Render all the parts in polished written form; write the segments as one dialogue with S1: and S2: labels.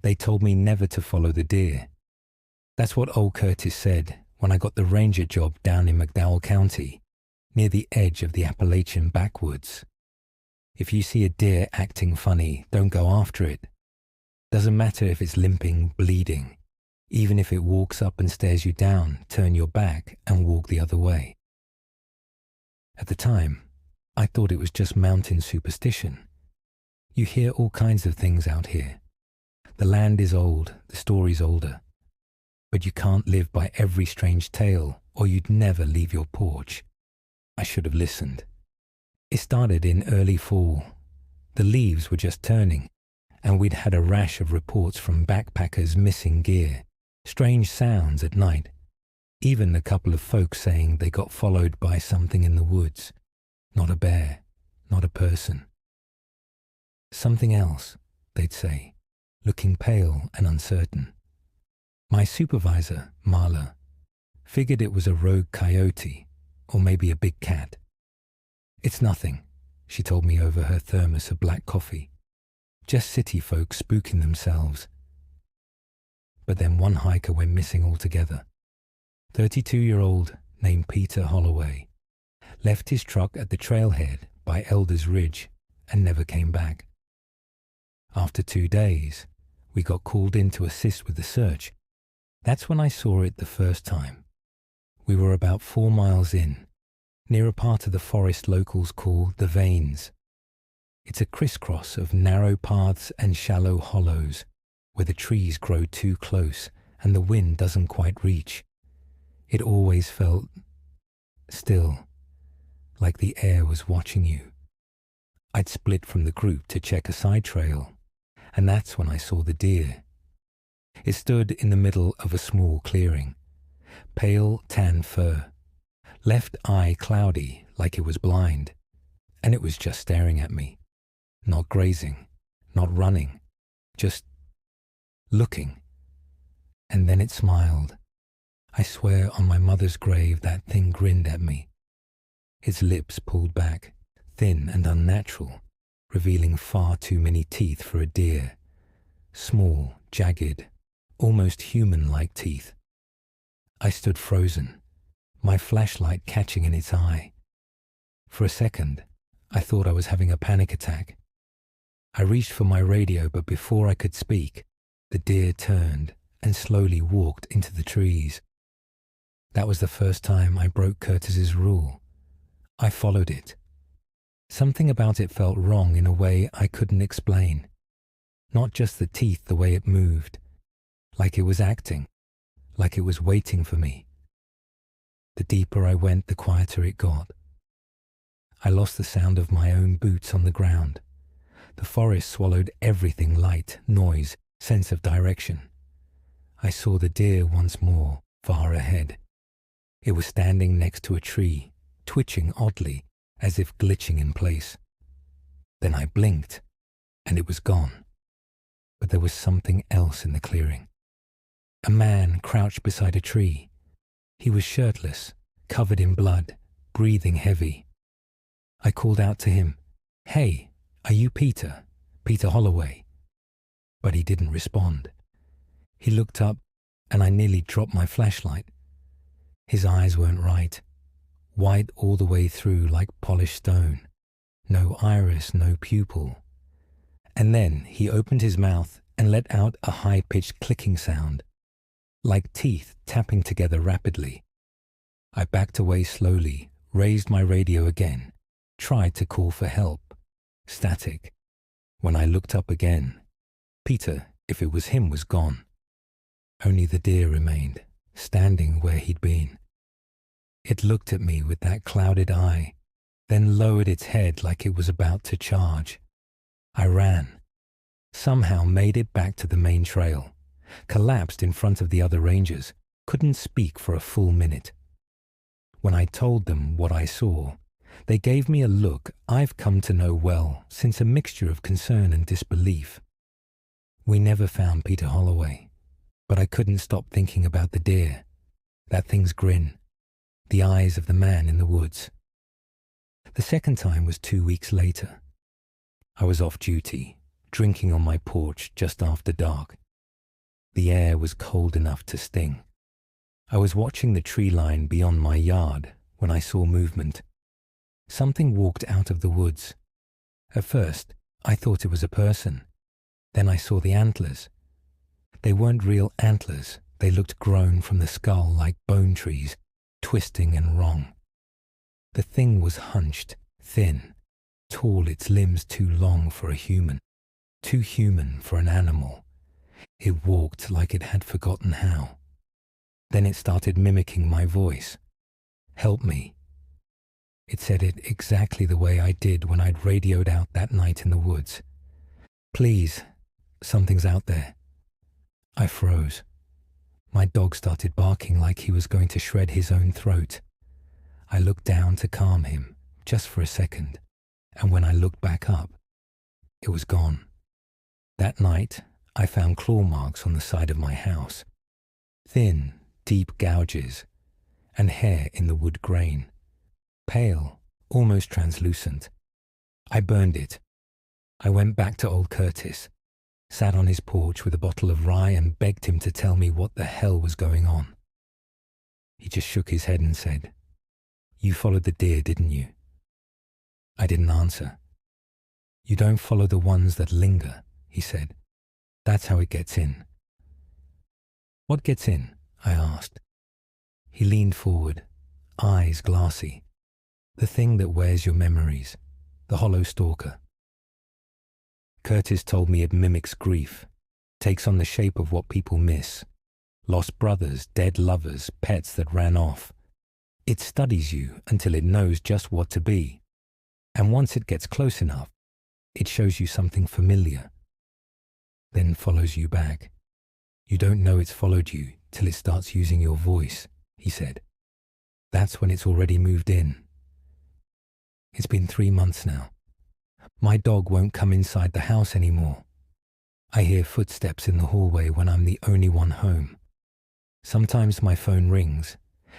S1: They told me never to follow the deer. That's what old Curtis said when I got the ranger job down in McDowell County, near the edge of the Appalachian backwoods. If you see a deer acting funny, don't go after it. Doesn't matter if it's limping, bleeding. Even if it walks up and stares you down, turn your back and walk the other way. At the time, I thought it was just mountain superstition. You hear all kinds of things out here. The land is old, the story's older. But you can't live by every strange tale, or you'd never leave your porch. I should have listened. It started in early fall. The leaves were just turning, and we'd had a rash of reports from backpackers missing gear, strange sounds at night, even a couple of folks saying they got followed by something in the woods. Not a bear, not a person. Something else, they'd say, looking pale and uncertain. My supervisor, Marla, figured it was a rogue coyote, or maybe a big cat. It's nothing, she told me over her thermos of black coffee. Just city folk spooking themselves. But then one hiker went missing altogether. 32-year-old named Peter Holloway left his truck at the trailhead by Elders Ridge and never came back. After 2 days, we got called in to assist with the search. That's when I saw it the first time. We were about 4 miles in, near a part of the forest locals call the Veins. It's a crisscross of narrow paths and shallow hollows where the trees grow too close and the wind doesn't quite reach. It always felt still, like the air was watching you. I'd split from the group to check a side trail, and that's when I saw the deer. It stood in the middle of a small clearing, pale tan fur, left eye cloudy like it was blind, and it was just staring at me, not grazing, not running, just looking. And then it smiled. I swear on my mother's grave that thing grinned at me. Its lips pulled back, thin and unnatural, revealing far too many teeth for a deer. Small, jagged, almost human-like teeth. I stood frozen, my flashlight catching in its eye. For a second, I thought I was having a panic attack. I reached for my radio, but before I could speak, the deer turned and slowly walked into the trees. That was the first time I broke Curtis's rule. I followed it. Something about it felt wrong in a way I couldn't explain. Not just the teeth, the way it moved. Like it was acting. Like it was waiting for me. The deeper I went, the quieter it got. I lost the sound of my own boots on the ground. The forest swallowed everything: light, noise, sense of direction. I saw the deer once more, far ahead. It was standing next to a tree, twitching oddly, as if glitching in place. Then I blinked, and it was gone. But there was something else in the clearing. A man crouched beside a tree. He was shirtless, covered in blood, breathing heavy. I called out to him, "Hey, are you Peter? Peter Holloway?" But he didn't respond. He looked up, and I nearly dropped my flashlight. His eyes weren't right. White all the way through like polished stone. No iris, no pupil. And then he opened his mouth and let out a high-pitched clicking sound, like teeth tapping together rapidly. I backed away slowly, raised my radio again, tried to call for help. Static. When I looked up again, Peter, if it was him, was gone. Only the deer remained, standing where he'd been. It looked at me with that clouded eye, then lowered its head like it was about to charge. I ran. Somehow made it back to the main trail. Collapsed in front of the other rangers. Couldn't speak for a full minute. When I told them what I saw, they gave me a look I've come to know well since, a mixture of concern and disbelief. We never found Peter Holloway, but I couldn't stop thinking about the deer, that thing's grin, the eyes of the man in the woods. The second time was 2 weeks later. I was off duty, drinking on my porch just after dark. The air was cold enough to sting. I was watching the tree line beyond my yard when I saw movement. Something walked out of the woods. At first, I thought it was a person. Then I saw the antlers. They weren't real antlers. They looked grown from the skull like bone trees, twisting and wrong. The thing was hunched, thin, tall, its limbs too long for a human, too human for an animal. It walked like it had forgotten how. Then it started mimicking my voice. Help me. It said it exactly the way I did when I'd radioed out that night in the woods. Please, something's out there. I froze. My dog started barking like he was going to shred his own throat. I looked down to calm him, just for a second, and when I looked back up, it was gone. That night, I found claw marks on the side of my house. Thin, deep gouges, and hair in the wood grain. Pale, almost translucent. I burned it. I went back to old Curtis, sat on his porch with a bottle of rye and begged him to tell me what the hell was going on. He just shook his head and said, "You followed the deer, didn't you?" I didn't answer. "You don't follow the ones that linger," he said. "That's how it gets in." "What gets in?" I asked. He leaned forward, eyes glassy. "The thing that wears your memories, the hollow stalker." Curtis told me it mimics grief, takes on the shape of what people miss. Lost brothers, dead lovers, pets that ran off. It studies you until it knows just what to be. And once it gets close enough, it shows you something familiar. Then follows you back. You don't know it's followed you till it starts using your voice, he said. That's when it's already moved in. It's been 3 months now. My dog won't come inside the house anymore. I hear footsteps in the hallway when I'm the only one home. Sometimes my phone rings,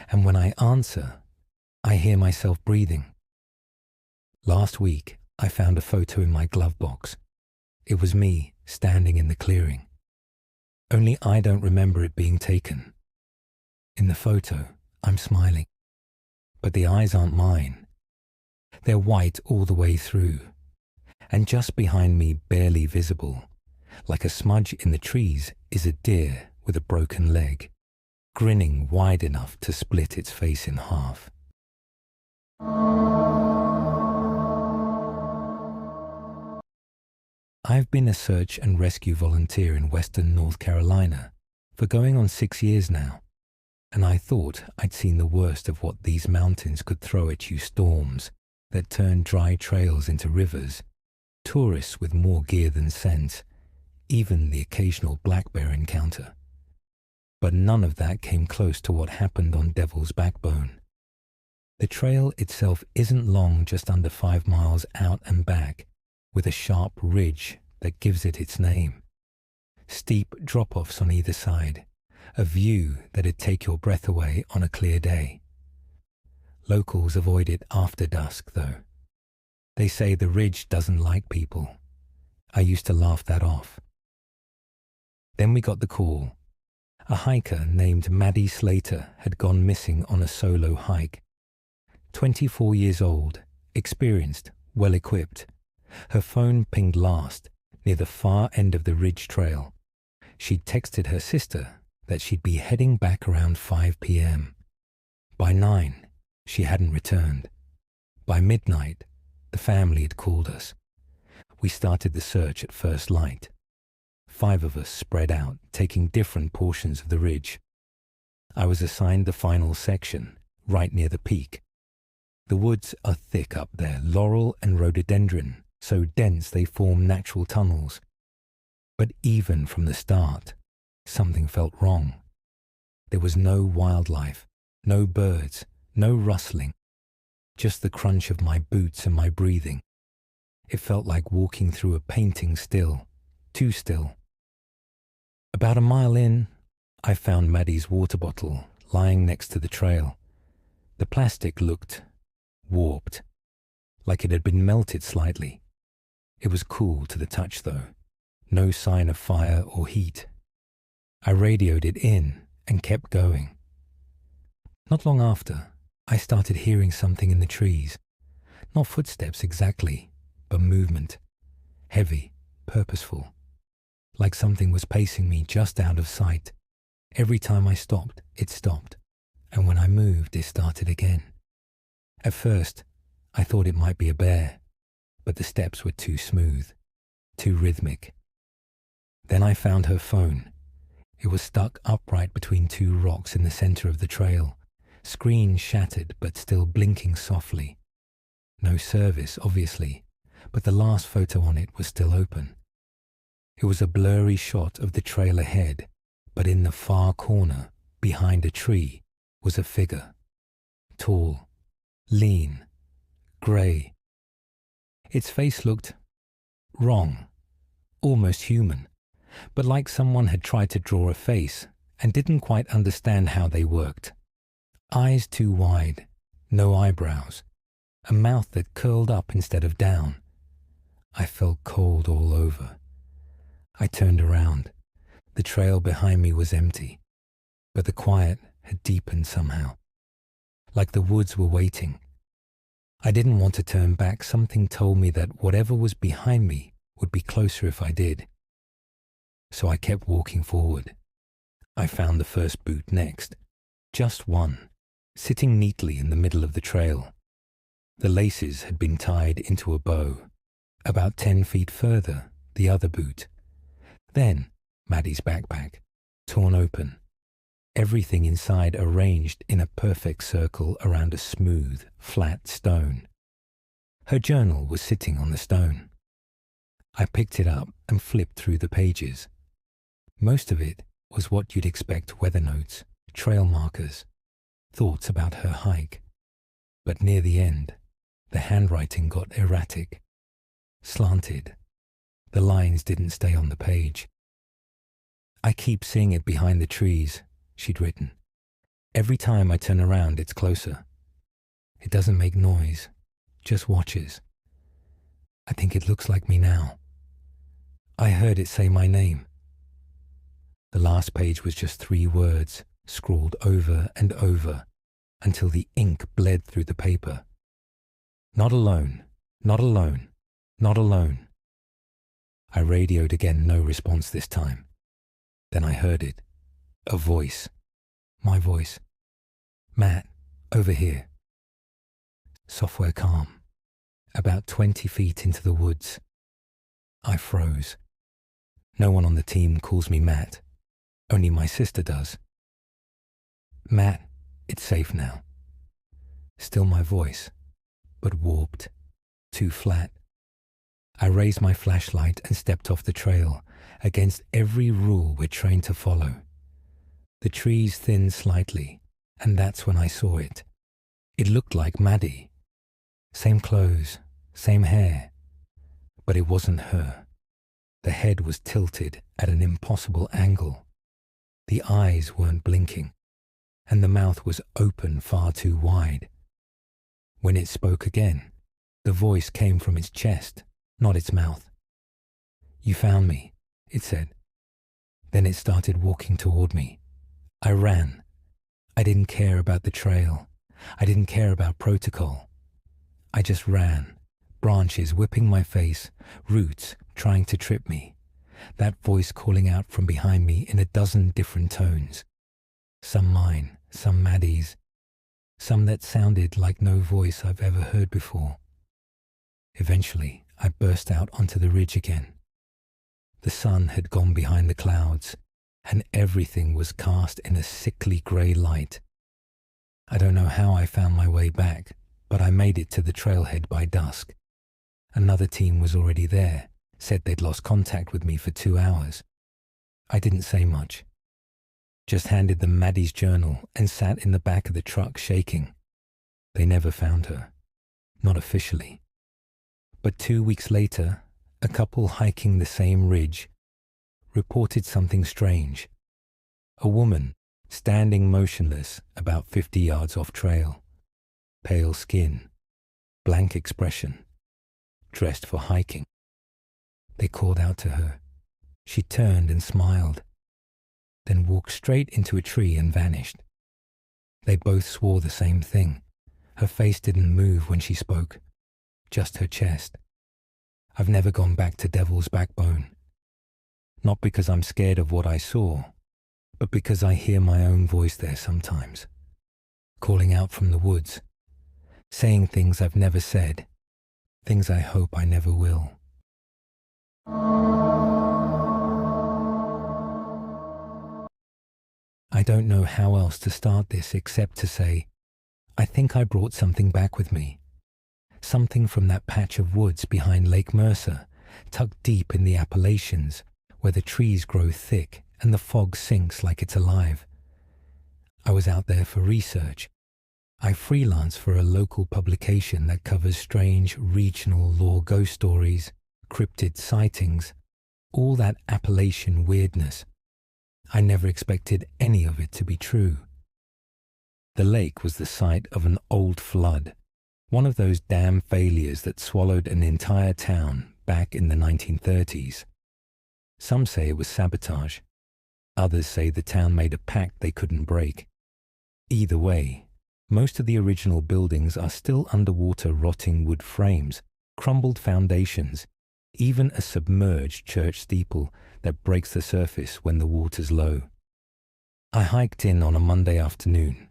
S1: and when I answer, I hear myself breathing. Last week, I found a photo in my glove box. It was me standing in the clearing. Only I don't remember it being taken. In the photo, I'm smiling. But the eyes aren't mine. They're white all the way through. And just behind me, barely visible, like a smudge in the trees, is a deer with a broken leg, grinning wide enough to split its face in half. I've been a search and rescue volunteer in western North Carolina for going on 6 years now, and I thought I'd seen the worst of what these mountains could throw at you: storms that turn dry trails into rivers, tourists with more gear than sense, even the occasional black bear encounter. But none of that came close to what happened on Devil's Backbone. The trail itself isn't long, just under 5 miles out and back, with a sharp ridge that gives it its name. Steep drop-offs on either side, a view that'd take your breath away on a clear day. Locals avoid it after dusk, though. They say the ridge doesn't like people. I used to laugh that off. Then we got the call. A hiker named Maddie Slater had gone missing on a solo hike. 24 years old, experienced, well-equipped. Her phone pinged last, near the far end of the ridge trail. She'd texted her sister that she'd be heading back around 5 p.m. By 9, she hadn't returned. By midnight, the family had called us. We started the search at first light. 5 of us spread out, taking different portions of the ridge. I was assigned the final section, right near the peak. The woods are thick up there, laurel and rhododendron, so dense they form natural tunnels. But even from the start, something felt wrong. There was no wildlife, no birds, no rustling, just the crunch of my boots and my breathing. It felt like walking through a painting still, too still. About a mile in, I found Maddie's water bottle lying next to the trail. The plastic looked warped, like it had been melted slightly. It was cool to the touch, though. No sign of fire or heat. I radioed it in and kept going. Not long after, I started hearing something in the trees. Not footsteps exactly, but movement. Heavy, purposeful. Like something was pacing me just out of sight. Every time I stopped, it stopped. And when I moved, it started again. At first, I thought it might be a bear, but the steps were too smooth, too rhythmic. Then I found her phone. It was stuck upright between two rocks in the center of the trail, screen shattered but still blinking softly. No service, obviously, but the last photo on it was still open. It was a blurry shot of the trail ahead, but in the far corner, behind a tree, was a figure. Tall, lean, grey. Its face looked wrong, almost human, but like someone had tried to draw a face and didn't quite understand how they worked. Eyes too wide, no eyebrows, a mouth that curled up instead of down. I felt cold all over. I turned around. The trail behind me was empty, but the quiet had deepened somehow, like the woods were waiting. I didn't want to turn back. Something told me that whatever was behind me would be closer if I did. So I kept walking forward. I found the first boot next, just one, sitting neatly in the middle of the trail. The laces had been tied into a bow. About 10 feet further, the other boot. Then, Maddie's backpack, torn open. Everything inside arranged in a perfect circle around a smooth, flat stone. Her journal was sitting on the stone. I picked it up and flipped through the pages. Most of it was what you'd expect: weather notes, trail markers, thoughts about her hike. But near the end, the handwriting got erratic, slanted. The lines didn't stay on the page. "I keep seeing it behind the trees," she'd written. "Every time I turn around, it's closer. It doesn't make noise, just watches. I think it looks like me now. I heard it say my name." The last page was just 3 words, scrawled over and over, until the ink bled through the paper. "Not alone, not alone, not alone." I radioed again, no response this time. Then I heard it. A voice. My voice. "Matt, over here." Software calm. About 20 feet into the woods. I froze. No one on the team calls me Matt. Only my sister does. "Matt, it's safe now." Still my voice, but warped, too flat. I raised my flashlight and stepped off the trail, against every rule we're trained to follow. The trees thinned slightly, and that's when I saw it. It looked like Maddie. Same clothes, same hair. But it wasn't her. The head was tilted at an impossible angle. The eyes weren't blinking, and the mouth was open far too wide. When it spoke again, the voice came from its chest, not its mouth. "You found me," it said. Then it started walking toward me. I ran. I didn't care about the trail. I didn't care about protocol. I just ran, branches whipping my face, roots trying to trip me. That voice calling out from behind me in a dozen different tones. Some mine, some Maddie's, some that sounded like no voice I've ever heard before. Eventually, I burst out onto the ridge again. The sun had gone behind the clouds, and everything was cast in a sickly grey light. I don't know how I found my way back, but I made it to the trailhead by dusk. Another team was already there, said they'd lost contact with me for 2 hours. I didn't say much. Just handed them Maddie's journal and sat in the back of the truck shaking. They never found her. Not officially. But 2 weeks later, a couple hiking the same ridge reported something strange. A woman standing motionless about 50 yards off trail. Pale skin, blank expression, dressed for hiking. They called out to her. She turned and smiled. then walked straight into a tree and vanished. They both swore the same thing. Her face didn't move when she spoke, just her chest. I've never gone back to Devil's Backbone. Not because I'm scared of what I saw, but because I hear my own voice there sometimes, calling out from the woods, saying things I've never said, things I hope I never will. I don't know how else to start this except to say, I think I brought something back with me. Something from that patch of woods behind Lake Mercer, tucked deep in the Appalachians, where the trees grow thick and the fog sinks like it's alive. I was out there for research. I freelance for a local publication that covers strange regional lore ghost stories, cryptid sightings, all that Appalachian weirdness. I never expected any of it to be true. The lake was the site of an old flood, one of those dam failures that swallowed an entire town back in the 1930s. Some say it was sabotage. Others say the town made a pact they couldn't break. Either way, most of the original buildings are still underwater, rotting wood frames, crumbled foundations, even a submerged church steeple that breaks the surface when the water's low. I hiked in on a Monday afternoon.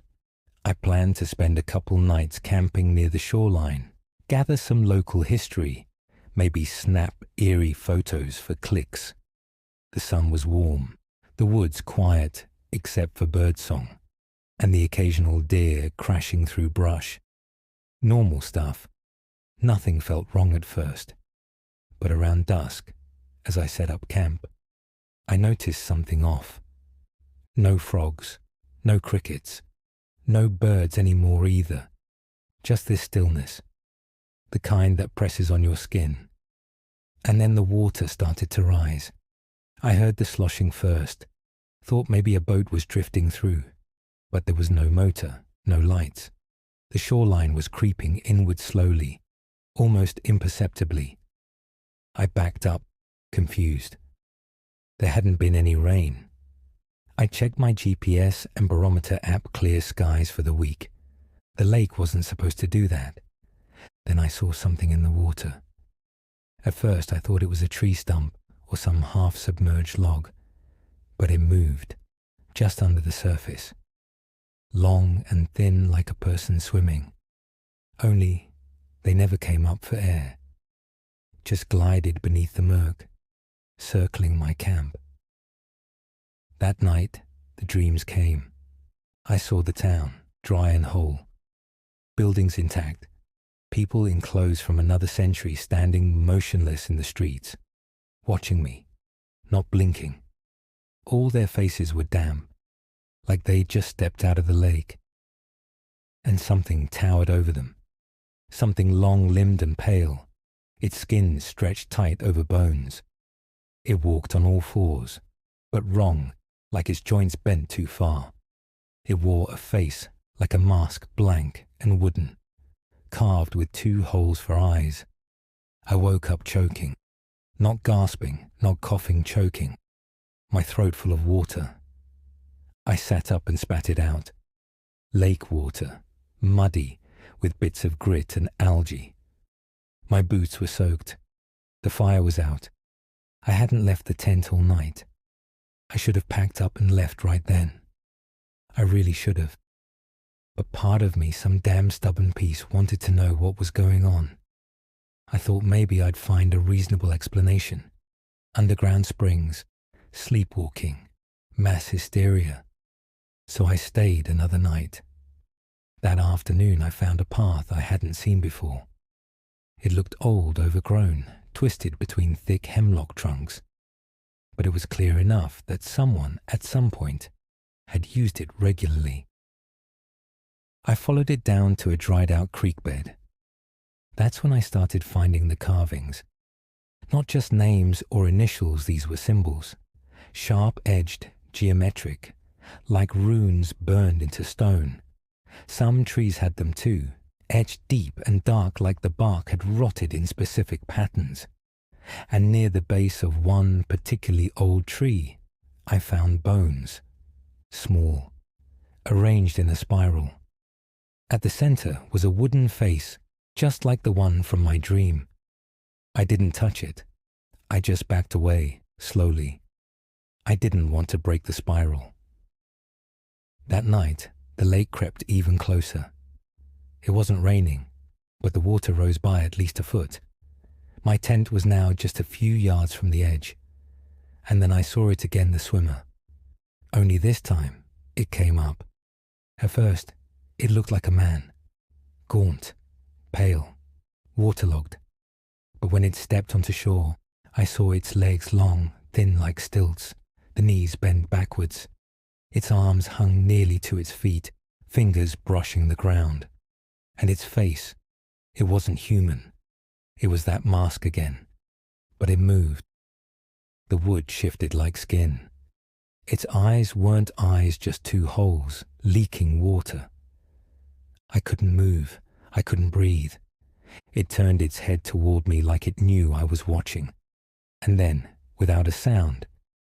S1: I planned to spend a couple nights camping near the shoreline, gather some local history, maybe snap eerie photos for clicks. The sun was warm, the woods quiet except for birdsong, and the occasional deer crashing through brush. Normal stuff. Nothing felt wrong at first. But around dusk, as I set up camp, I noticed something off. No frogs, no crickets, no birds anymore either. Just this stillness, the kind that presses on your skin. And then the water started to rise. I heard the sloshing first, thought maybe a boat was drifting through, but there was no motor, no lights. The shoreline was creeping inward slowly, almost imperceptibly. I backed up, confused. There hadn't been any rain. I checked my GPS and barometer app clear skies for the week. The lake wasn't supposed to do that. Then I saw something in the water. At first I thought it was a tree stump or some half-submerged log, but it moved, just under the surface. Long and thin like a person swimming. Only they never came up for air. Just glided beneath the murk, circling my camp. That night, the dreams came. I saw the town, dry and whole. Buildings intact. People in clothes from another century standing motionless in the streets, watching me, not blinking. All their faces were damp, like they'd just stepped out of the lake. And something towered over them. Something long-limbed and pale, its skin stretched tight over bones. It walked on all fours, but wrong, like its joints bent too far. It wore a face like a mask, blank and wooden, carved with 2 holes for eyes. I woke up choking, not gasping, not coughing, choking, my throat full of water. I sat up and spat it out. Lake water, muddy, with bits of grit and algae. My boots were soaked. The fire was out. I hadn't left the tent all night. I should have packed up and left right then. I really should have. But part of me, some damn stubborn piece, wanted to know what was going on. I thought maybe I'd find a reasonable explanation. Underground springs, sleepwalking, mass hysteria. So I stayed another night. That afternoon I found a path I hadn't seen before. It looked old, overgrown, twisted between thick hemlock trunks. But it was clear enough that someone, at some point, had used it regularly. I followed it down to a dried-out creek bed. That's when I started finding the carvings. Not just names or initials, these were symbols. Sharp-edged, geometric, like runes burned into stone. Some trees had them too, etched deep and dark like the bark had rotted in specific patterns. And near the base of one particularly old tree, I found bones, small, arranged in a spiral. At the center was a wooden face, just like the one from my dream. I didn't touch it. I just backed away, slowly. I didn't want to break the spiral. That night, the lake crept even closer. It wasn't raining, but the water rose by at least a foot. My tent was now just a few yards from the edge, and then I saw it again, the swimmer. Only this time, it came up. At first, it looked like a man, gaunt, pale, waterlogged. But when it stepped onto shore, I saw its legs long, thin like stilts, the knees bent backwards. Its arms hung nearly to its feet, fingers brushing the ground. And its face, it wasn't human. It was that mask again. But it moved. The wood shifted like skin. Its eyes weren't eyes, just two holes, leaking water. I couldn't move. I couldn't breathe. It turned its head toward me like it knew I was watching. And then, without a sound,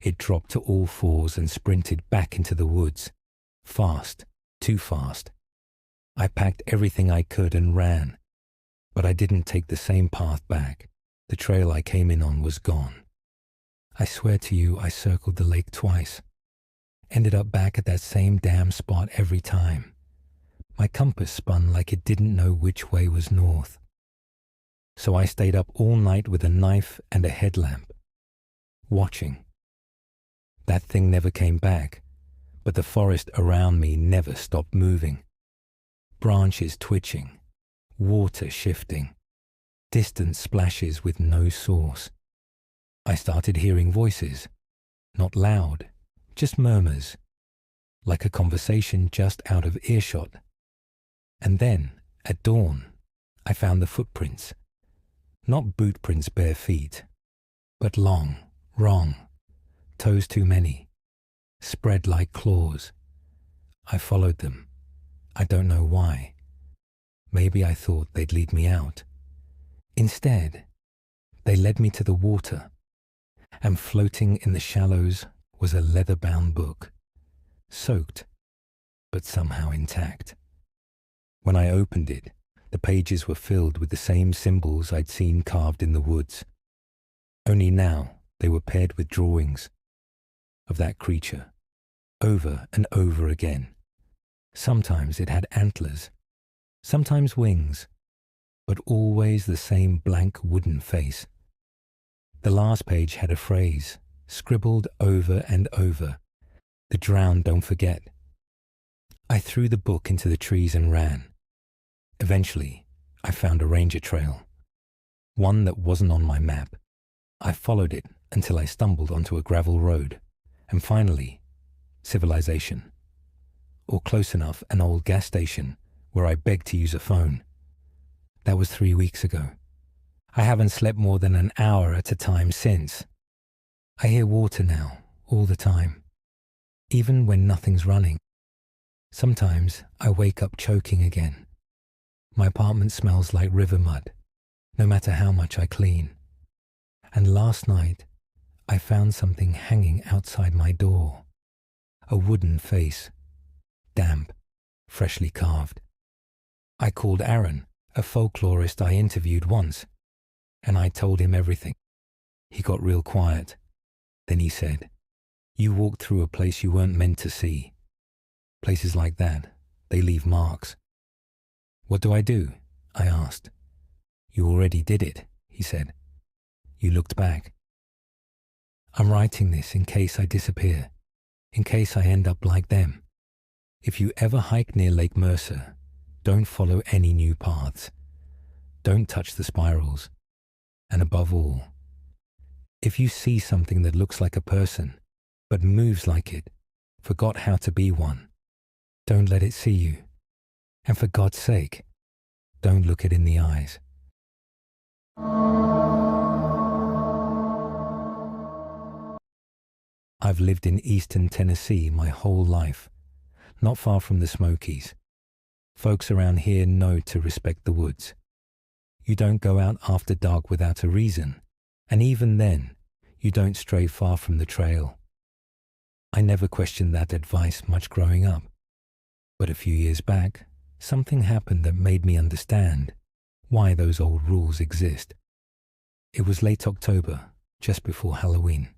S1: it dropped to all fours and sprinted back into the woods. Fast, too fast. I packed everything I could and ran. But I didn't take the same path back. The trail I came in on was gone. I swear to you, I circled the lake twice. Ended up back at that same damn spot every time. My compass spun like it didn't know which way was north. So I stayed up all night with a knife and a headlamp, watching. That thing never came back, but the forest around me never stopped moving. Branches twitching, water shifting, distant splashes with no source. I started hearing voices, not loud, just murmurs, like a conversation just out of earshot. And then, at dawn, I found the footprints. Not boot prints bare feet, but long, wrong, toes too many, spread like claws. I followed them. I don't know why. Maybe I thought they'd lead me out. Instead, they led me to the water, and floating in the shallows was a leather-bound book, soaked, but somehow intact. When I opened it, the pages were filled with the same symbols I'd seen carved in the woods. Only now they were paired with drawings of that creature, over and over again. Sometimes it had antlers, sometimes wings, but always the same blank wooden face. The last page had a phrase, scribbled over and over, "The drowned don't forget." I threw the book into the trees and ran. Eventually, I found a ranger trail, one that wasn't on my map. I followed it until I stumbled onto a gravel road, and finally, civilization. Or close enough, an old gas station where I begged to use a phone. That was 3 weeks ago. I haven't slept more than an hour at a time since. I hear water now, all the time, even when nothing's running. Sometimes I wake up choking again. My apartment smells like river mud, no matter how much I clean. And last night, I found something hanging outside my door. A wooden face, damp, freshly carved. I called Aaron, a folklorist I interviewed once, and I told him everything. He got real quiet. Then he said, "You walked through a place you weren't meant to see. Places like that, they leave marks." "What do I do?" I asked. "You already did it," he said. "You looked back." I'm writing this in case I disappear, in case I end up like them. If you ever hike near Lake Mercer, don't follow any new paths. Don't touch the spirals. And above all, if you see something that looks like a person, but moves like it, forgot how to be one, don't let it see you. And for God's sake, don't look it in the eyes. I've lived in eastern Tennessee my whole life, not far from the Smokies. Folks around here know to respect the woods. You don't go out after dark without a reason, and even then, you don't stray far from the trail. I never questioned that advice much growing up. But a few years back, something happened that made me understand why those old rules exist. It was late October, just before Halloween.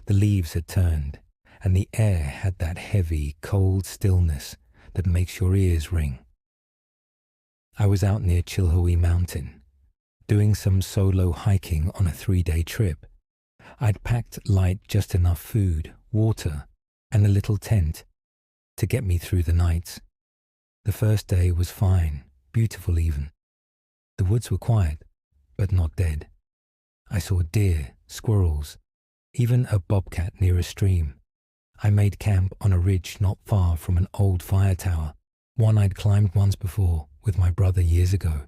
S1: The leaves had turned, and the air had that heavy, cold stillness that makes your ears ring. I was out near Chilhowee Mountain, doing some solo hiking on a 3-day trip. I'd packed light, just enough food, water, and a little tent to get me through the nights. The first day was fine, beautiful even. The woods were quiet, but not dead. I saw deer, squirrels, even a bobcat near a stream. I made camp on a ridge not far from an old fire tower, one I'd climbed once before with my brother years ago.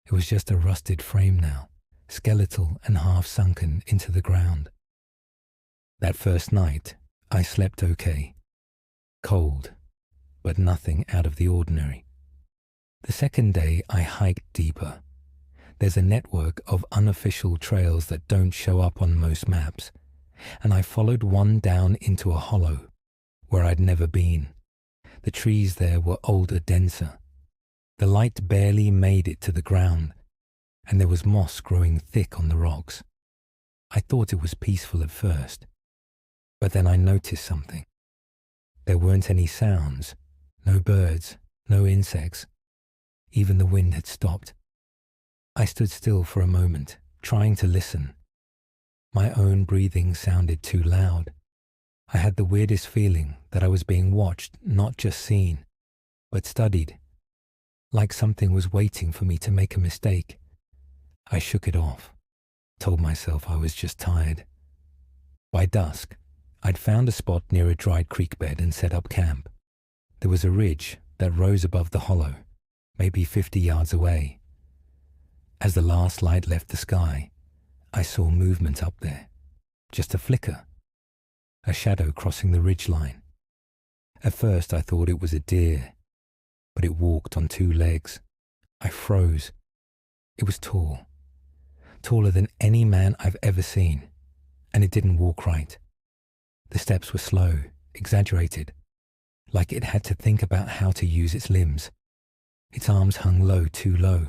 S1: It was just a rusted frame now, skeletal and half sunken into the ground. That first night, I slept okay. Cold, but nothing out of the ordinary. The second day, I hiked deeper. There's a network of unofficial trails that don't show up on most maps, and I followed one down into a hollow where I'd never been. The trees there were older, denser. The light barely made it to the ground, and there was moss growing thick on the rocks. I thought it was peaceful at first, but then I noticed something. There weren't any sounds, no birds, no insects. Even the wind had stopped. I stood still for a moment, trying to listen. My own breathing sounded too loud. I had the weirdest feeling that I was being watched, not just seen, but studied, like something was waiting for me to make a mistake. I shook it off, told myself I was just tired. By dusk, I'd found a spot near a dried creek bed and set up camp. There was a ridge that rose above the hollow, maybe 50 yards away. As the last light left the sky, I saw movement up there, just a flicker, a shadow crossing the ridge line. At first I thought it was a deer, but it walked on 2 legs. I froze. It was tall, taller than any man I've ever seen, and it didn't walk right. The steps were slow, exaggerated, like it had to think about how to use its limbs. Its arms hung low, too low.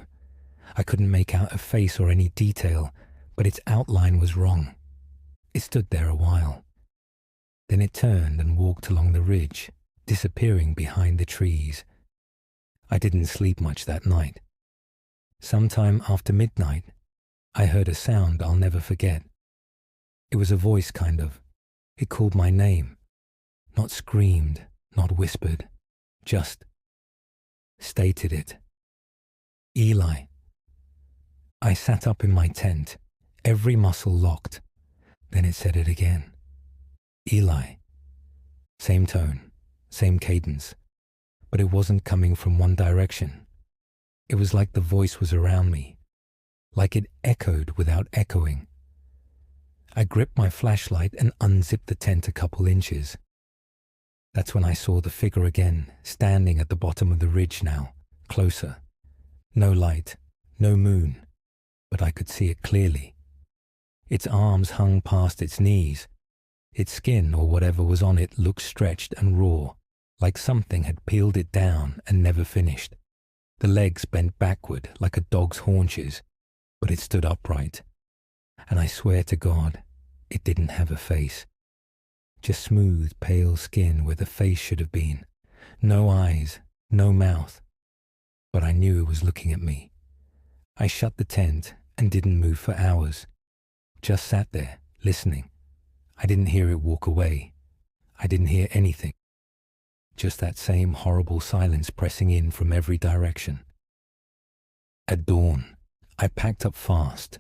S1: I couldn't make out a face or any detail, but its outline was wrong. It stood there a while. Then it turned and walked along the ridge, disappearing behind the trees. I didn't sleep much that night. Sometime after midnight, I heard a sound I'll never forget. It was a voice, kind of. It called my name. Not screamed, not whispered, just stated it. Eli. I sat up in my tent, every muscle locked. Then it said it again. Eli. Same tone, same cadence, but it wasn't coming from one direction. It was like the voice was around me, like it echoed without echoing. I gripped my flashlight and unzipped the tent a couple inches. That's when I saw the figure again, standing at the bottom of the ridge now, closer. No light, no moon, but I could see it clearly. Its arms hung past its knees. Its skin, or whatever was on it, looked stretched and raw, like something had peeled it down and never finished. The legs bent backward like a dog's haunches, but it stood upright. And I swear to God, it didn't have a face. Just smooth, pale skin where the face should have been. No eyes, no mouth. But I knew it was looking at me. I shut the tent and didn't move for hours. Just sat there, listening. I didn't hear it walk away. I didn't hear anything. Just that same horrible silence pressing in from every direction. At dawn, I packed up fast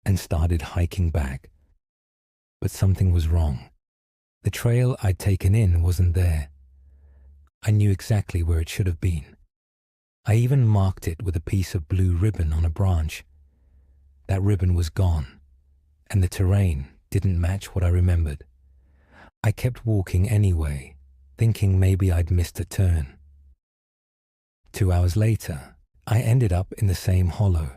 S1: and started hiking back. But something was wrong. The trail I'd taken in wasn't there. I knew exactly where it should have been. I even marked it with a piece of blue ribbon on a branch. That ribbon was gone, and the terrain didn't match what I remembered. I kept walking anyway, thinking maybe I'd missed a turn. 2 hours later, I ended up in the same hollow,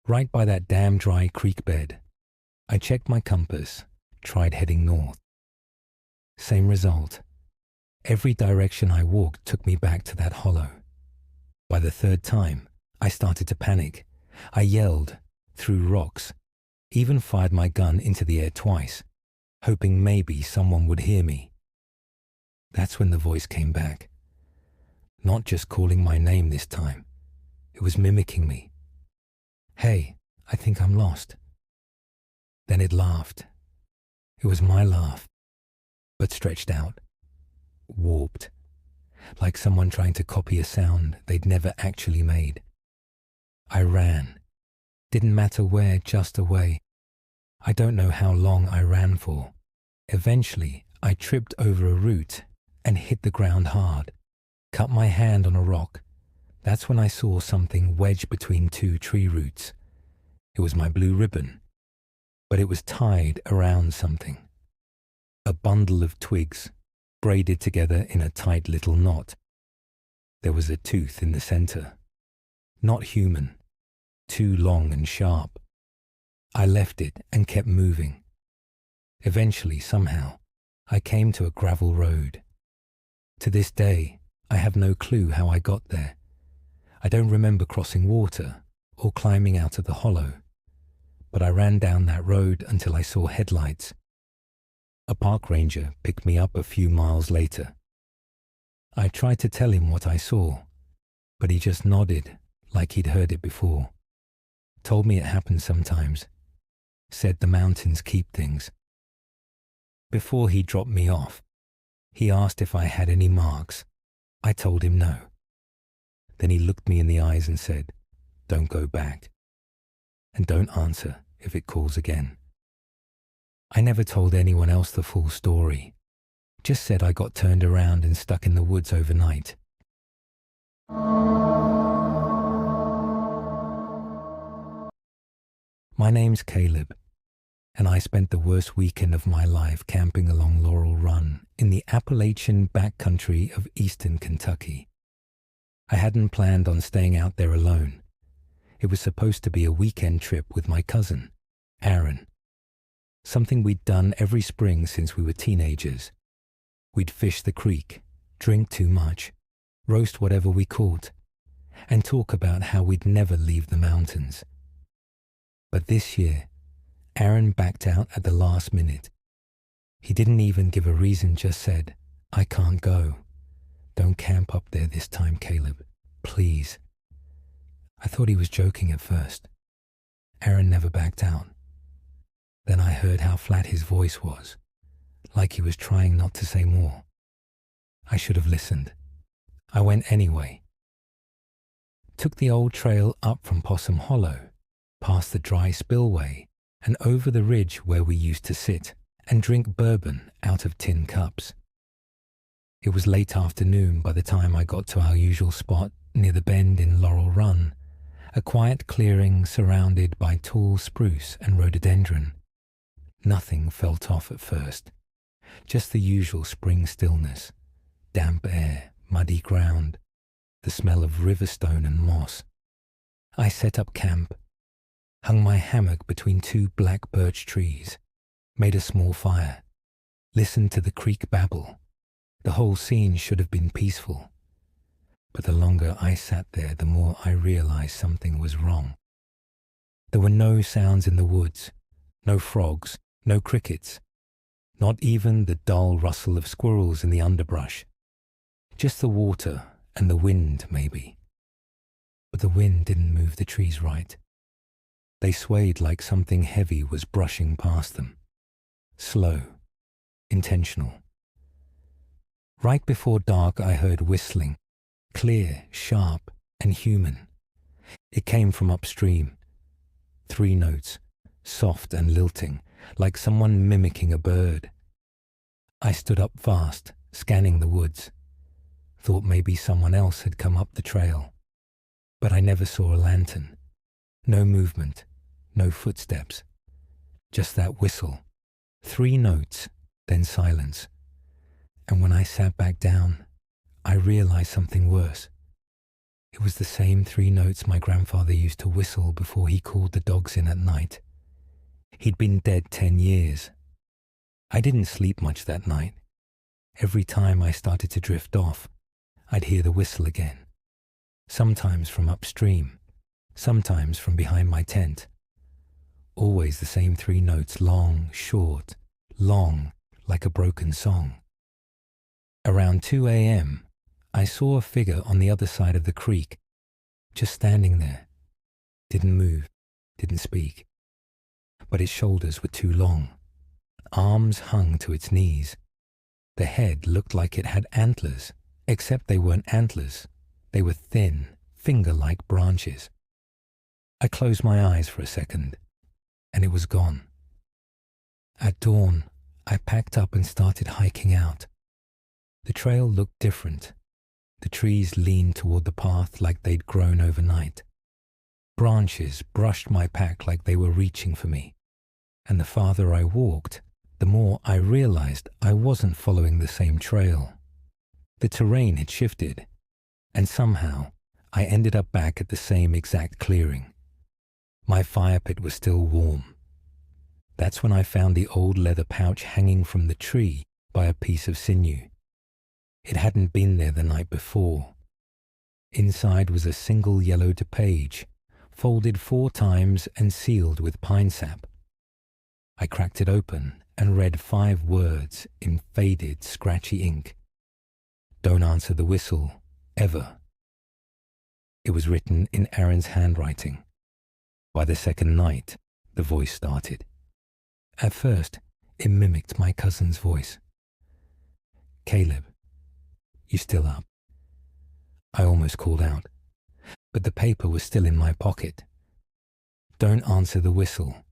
S1: right by that damn dry creek bed. I checked my compass, tried heading north. Same result. Every direction I walked took me back to that hollow. By the third time, I started to panic. I yelled, threw rocks, even fired my gun into the air twice, hoping maybe someone would hear me. That's when the voice came back. Not just calling my name this time. It was mimicking me. "Hey, I think I'm lost." Then it laughed. It was my laugh, but stretched out, warped, like someone trying to copy a sound they'd never actually made. I ran. Didn't matter where, just away. I don't know how long I ran for. Eventually, I tripped over a root and hit the ground hard, cut my hand on a rock. That's when I saw something wedged between two tree roots. It was my blue ribbon, but it was tied around something. A bundle of twigs, braided together in a tight little knot. There was a tooth in the center. Not human, too long and sharp. I left it and kept moving. Eventually, somehow, I came to a gravel road. To this day, I have no clue how I got there. I don't remember crossing water or climbing out of the hollow, but I ran down that road until I saw headlights. A park ranger picked me up a few miles later. I tried to tell him what I saw, but he just nodded like he'd heard it before. Told me it happens sometimes. Said the mountains keep things. Before he dropped me off, he asked if I had any marks. I told him no. Then he looked me in the eyes and said, "Don't go back. And don't answer if it calls again." I never told anyone else the full story. Just said I got turned around and stuck in the woods overnight. My name's Caleb, and I spent the worst weekend of my life camping along Laurel Run in the Appalachian backcountry of eastern Kentucky. I hadn't planned on staying out there alone. It was supposed to be a weekend trip with my cousin, Aaron. Something we'd done every spring since we were teenagers. We'd fish the creek, drink too much, roast whatever we caught, and talk about how we'd never leave the mountains. But this year, Aaron backed out at the last minute. He didn't even give a reason, just said, "I can't go. Don't camp up there this time, Caleb. Please." I thought he was joking at first. Aaron never backed out. Then I heard how flat his voice was, like he was trying not to say more. I should have listened. I went anyway. Took the old trail up from Possum Hollow, past the dry spillway, and over the ridge where we used to sit and drink bourbon out of tin cups. It was late afternoon by the time I got to our usual spot near the bend in Laurel Run, a quiet clearing surrounded by tall spruce and rhododendron. Nothing felt off at first, just the usual spring stillness, damp air, muddy ground, the smell of river stone and moss. I set up camp, hung my hammock between two black birch trees, made a small fire, listened to the creek babble. The whole scene should have been peaceful, but the longer I sat there, the more I realized something was wrong. There were no sounds in the woods, no frogs, no crickets, not even the dull rustle of squirrels in the underbrush. Just the water and the wind, maybe. But the wind didn't move the trees right. They swayed like something heavy was brushing past them. Slow, intentional. Right before dark, I heard whistling, clear, sharp, and human. It came from upstream. 3 notes, soft and lilting, like someone mimicking a bird. I stood up fast, scanning the woods. Thought maybe someone else had come up the trail. But I never saw a lantern. No movement, no footsteps. Just that whistle. 3 notes, then silence. And when I sat back down, I realized something worse. It was the same 3 notes my grandfather used to whistle before he called the dogs in at night. He'd been dead 10 years. I didn't sleep much that night. Every time I started to drift off, I'd hear the whistle again. Sometimes from upstream, sometimes from behind my tent. Always the same 3 notes, long, short, long, like a broken song. Around 2 a.m., I saw a figure on the other side of the creek, just standing there. Didn't move, didn't speak. But its shoulders were too long. Arms hung to its knees. The head looked like it had antlers, except they weren't antlers. They were thin, finger-like branches. I closed my eyes for a second, and it was gone. At dawn, I packed up and started hiking out. The trail looked different. The trees leaned toward the path like they'd grown overnight. Branches brushed my pack like they were reaching for me. And the farther I walked, the more I realized I wasn't following the same trail. The terrain had shifted, and somehow I ended up back at the same exact clearing. My fire pit was still warm. That's when I found the old leather pouch hanging from the tree by a piece of sinew. It hadn't been there the night before. Inside was a single yellowed page, folded 4 times and sealed with pine sap. I cracked it open and read 5 words in faded, scratchy ink. Don't answer the whistle, ever. It was written in Aaron's handwriting. By the second night, the voice started. At first, it mimicked my cousin's voice. Caleb, you still up? I almost called out, but the paper was still in my pocket. Don't answer the whistle.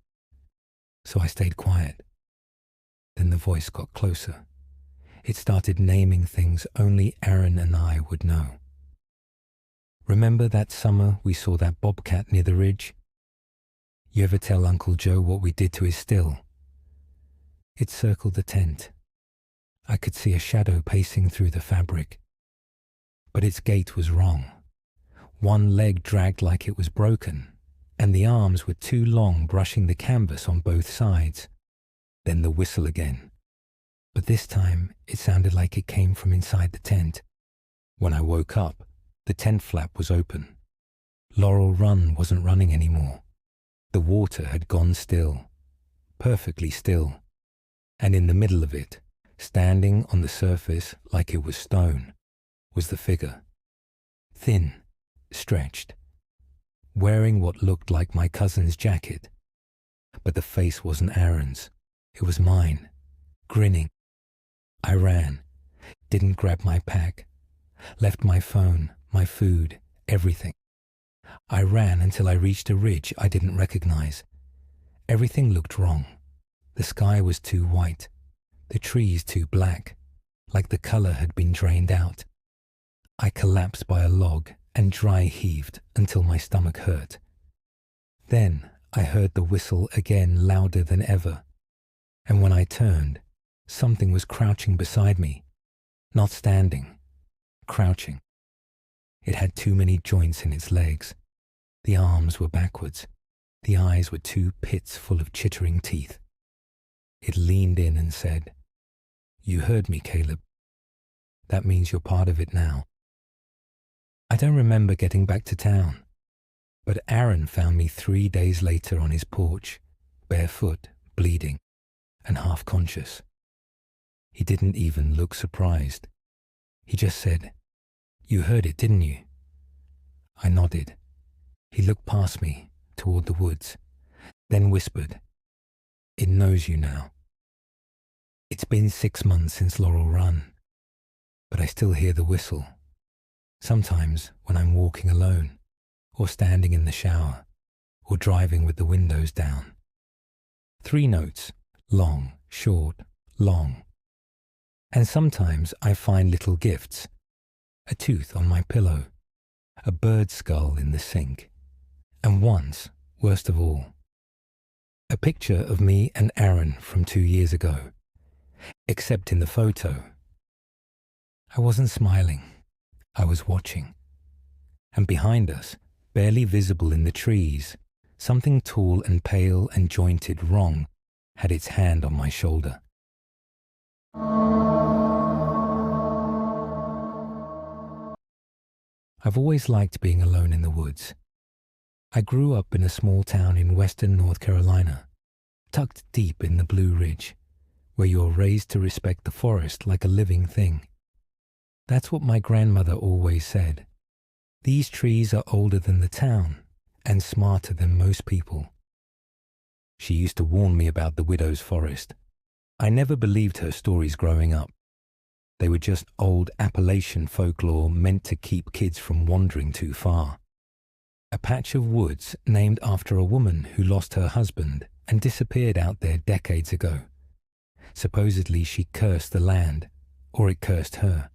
S1: So I stayed quiet. Then the voice got closer. It started naming things only Aaron and I would know. Remember that summer we saw that bobcat near the ridge? You ever tell Uncle Joe what we did to his still? It circled the tent. I could see a shadow pacing through the fabric. But its gait was wrong. One leg dragged like it was broken, and the arms were too long, brushing the canvas on both sides. Then the whistle again. But this time it sounded like it came from inside the tent. When I woke up, the tent flap was open. Laurel Run wasn't running anymore. The water had gone still, perfectly still, and in the middle of it, standing on the surface like it was stone, was the figure. Thin, stretched, wearing what looked like my cousin's jacket. But the face wasn't Aaron's, it was mine, grinning. I ran, didn't grab my pack, left my phone, my food, everything. I ran until I reached a ridge I didn't recognize. Everything looked wrong. The sky was too white, the trees too black, like the color had been drained out. I collapsed by a log and dry heaved until my stomach hurt. Then I heard the whistle again, louder than ever. And when I turned, something was crouching beside me, not standing, crouching. It had too many joints in its legs. The arms were backwards. The eyes were 2 pits full of chittering teeth. It leaned in and said, "You heard me, Caleb. That means you're part of it now." I don't remember getting back to town, but Aaron found me 3 days later on his porch, barefoot, bleeding, and half conscious. He didn't even look surprised. He just said, "You heard it, didn't you?" I nodded. He looked past me, toward the woods, then whispered, "It knows you now." It's been 6 months since Laurel Run, but I still hear the whistle. Sometimes when I'm walking alone, or standing in the shower, or driving with the windows down. 3 notes, long, short, long. And sometimes I find little gifts. A tooth on my pillow, a bird skull in the sink, and once, worst of all, a picture of me and Aaron from 2 years ago, except in the photo. I wasn't smiling, I was watching. And behind us, barely visible in the trees, something tall and pale and jointed wrong had its hand on my shoulder. I've always liked being alone in the woods. I grew up in a small town in western North Carolina, tucked deep in the Blue Ridge, where you're raised to respect the forest like a living thing. That's what my grandmother always said. These trees are older than the town and smarter than most people. She used to warn me about the widow's forest. I never believed her stories growing up. They were just old Appalachian folklore meant to keep kids from wandering too far. A patch of woods named after a woman who lost her husband and disappeared out there decades ago. Supposedly she cursed the land, or it cursed her.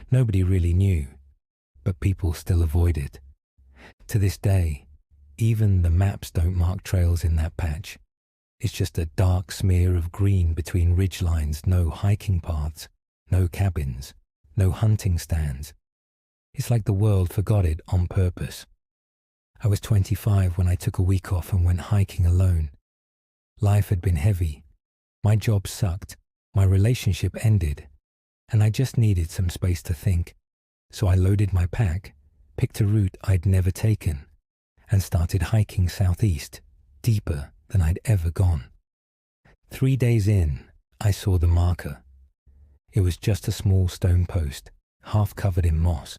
S1: Nobody really knew, but people still avoid it. To this day, even the maps don't mark trails in that patch. It's just a dark smear of green between ridgelines, no hiking paths, no cabins, no hunting stands. It's like the world forgot it on purpose. I was 25 when I took a week off and went hiking alone. Life had been heavy. My job sucked. My relationship ended. And I just needed some space to think. So I loaded my pack, picked a route I'd never taken, and started hiking southeast, deeper than I'd ever gone. 3 days in, I saw the marker. It was just a small stone post, half covered in moss.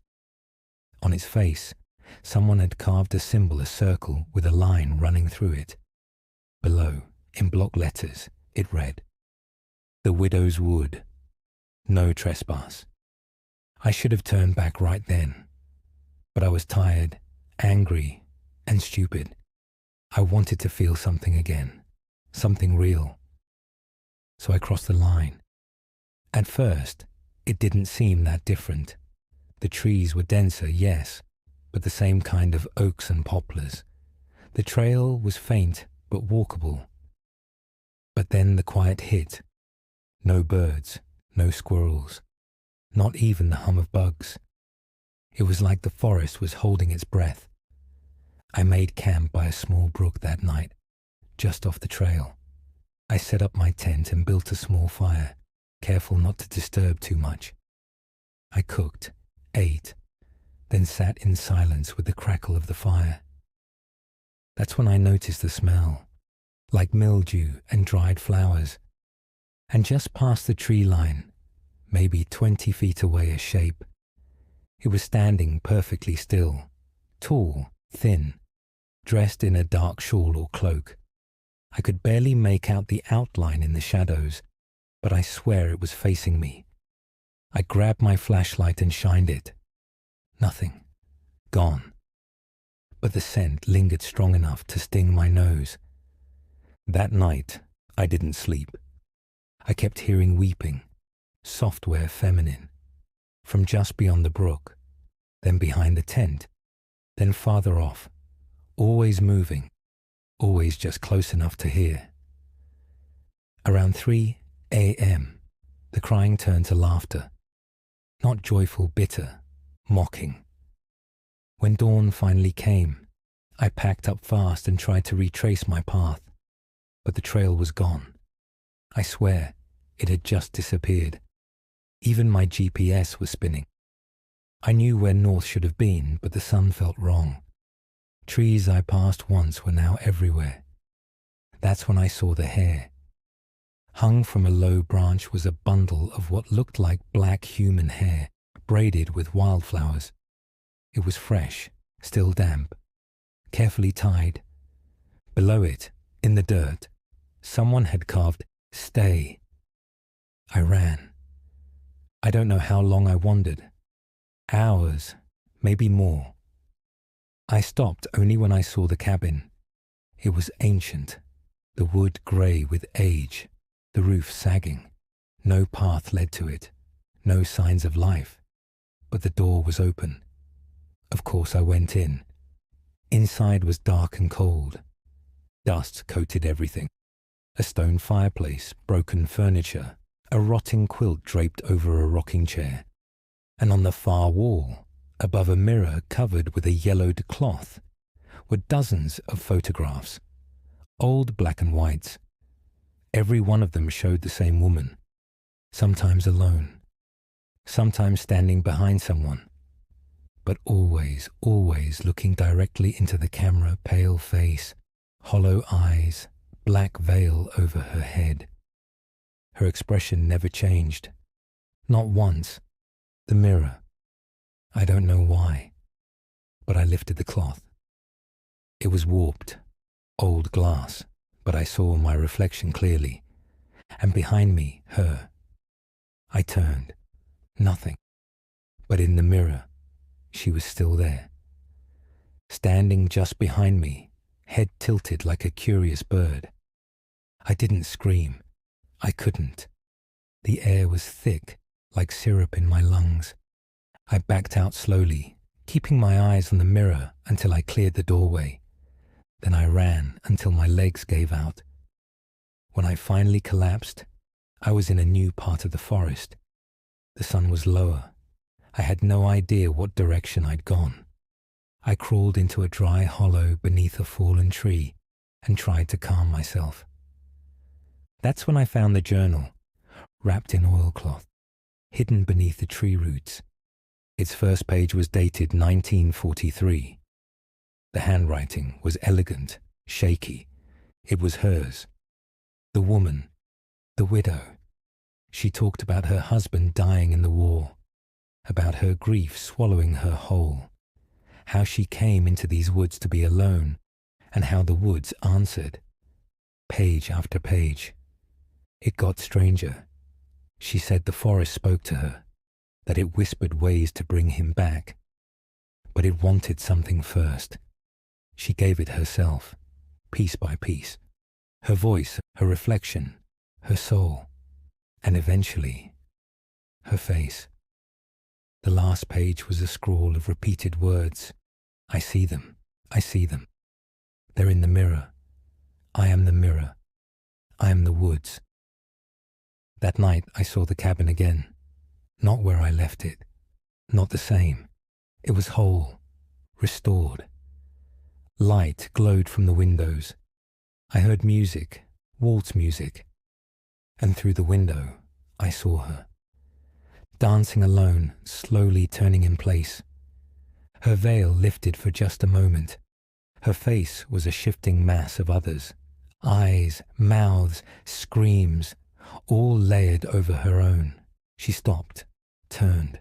S1: On its face, someone had carved a symbol, a circle with a line running through it. Below, in block letters, it read, "The Widow's Wood. No trespass." I should have turned back right then, but I was tired, angry, and stupid. I wanted to feel something again, something real. So I crossed the line. At first, it didn't seem that different. The trees were denser, yes, but the same kind of oaks and poplars. The trail was faint but walkable. But then the quiet hit. No birds, no squirrels, not even the hum of bugs. It was like the forest was holding its breath. I made camp by a small brook that night, just off the trail. I set up my tent and built a small fire, careful not to disturb too much. I cooked, ate, then sat in silence with the crackle of the fire. That's when I noticed the smell, like mildew and dried flowers. And just past the tree line, maybe 20 feet away, a shape. It was standing perfectly still, tall, thin, dressed in a dark shawl or cloak. I could barely make out the outline in the shadows, but I swear it was facing me. I grabbed my flashlight and shined it. Nothing. Gone. But the scent lingered strong enough to sting my nose. That night, I didn't sleep. I kept hearing weeping, software feminine, from just beyond the brook, then behind the tent, then farther off, always moving, always just close enough to hear. Around 3 a.m., the crying turned to laughter, not joyful, bitter, mocking. When dawn finally came, I packed up fast and tried to retrace my path, but the trail was gone. I swear, it had just disappeared. Even my GPS was spinning. I knew where north should have been, but the sun felt wrong. Trees I passed once were now everywhere. That's when I saw the hair. Hung from a low branch was a bundle of what looked like black human hair, braided with wildflowers. It was fresh, still damp, carefully tied. Below it, in the dirt, someone had carved "Stay." I ran. I don't know how long I wandered. Hours, maybe more. I stopped only when I saw the cabin. It was ancient, the wood grey with age, the roof sagging. No path led to it, no signs of life, but the door was open. Of course I went in. Inside was dark and cold. Dust coated everything. A stone fireplace, broken furniture, a rotting quilt draped over a rocking chair. And on the far wall, above a mirror covered with a yellowed cloth, were dozens of photographs, old black and whites. Every one of them showed the same woman, sometimes alone, sometimes standing behind someone, but always, always looking directly into the camera, pale face, hollow eyes, black veil over her head. Her expression never changed. Not once. The mirror. I don't know why, but I lifted the cloth. It was warped, old glass, but I saw my reflection clearly, and behind me, her. I turned. Nothing. But in the mirror, she was still there. Standing just behind me, head tilted like a curious bird. I didn't scream. I couldn't. The air was thick, like syrup in my lungs. I backed out slowly, keeping my eyes on the mirror until I cleared the doorway. Then I ran until my legs gave out. When I finally collapsed, I was in a new part of the forest. The sun was lower. I had no idea what direction I'd gone. I crawled into a dry hollow beneath a fallen tree and tried to calm myself. That's when I found the journal, wrapped in oilcloth, hidden beneath the tree roots. Its first page was dated 1943. The handwriting was elegant, shaky. It was hers. The woman, the widow. She talked about her husband dying in the war, about her grief swallowing her whole, how she came into these woods to be alone, and how the woods answered. Page after page. It got stranger. She said the forest spoke to her, that it whispered ways to bring him back. But it wanted something first. She gave it herself, piece by piece. Her voice, her reflection, her soul, and eventually, her face. The last page was a scrawl of repeated words. I see them. I see them. They're in the mirror. I am the mirror. I am the woods. That night I saw the cabin again. Not where I left it. Not the same. It was whole. Restored. Light glowed from the windows. I heard music, waltz music. And through the window, I saw her. Dancing alone, slowly turning in place. Her veil lifted for just a moment. Her face was a shifting mass of others. Eyes, mouths, screams, all layered over her own. She stopped, turned,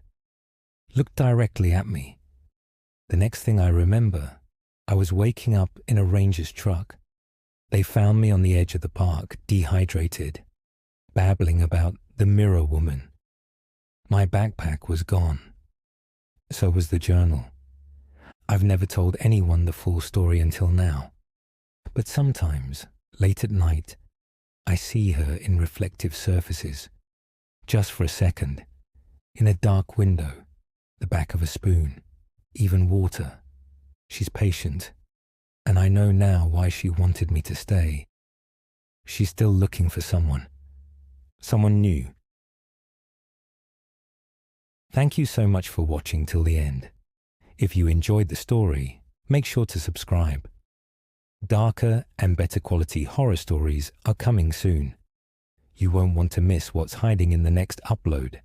S1: looked directly at me. The next thing I remember, I was waking up in a ranger's truck. They found me on the edge of the park, dehydrated, babbling about the mirror woman. My backpack was gone. So was the journal. I've never told anyone the full story until now. But sometimes, late at night, I see her in reflective surfaces, just for a second, in a dark window, the back of a spoon, even water. She's patient, and I know now why she wanted me to stay. She's still looking for someone new. Thank you so much for watching till the end. If you enjoyed the story, make sure to subscribe. Darker and better quality horror stories are coming soon. You won't want to miss what's hiding in the next upload.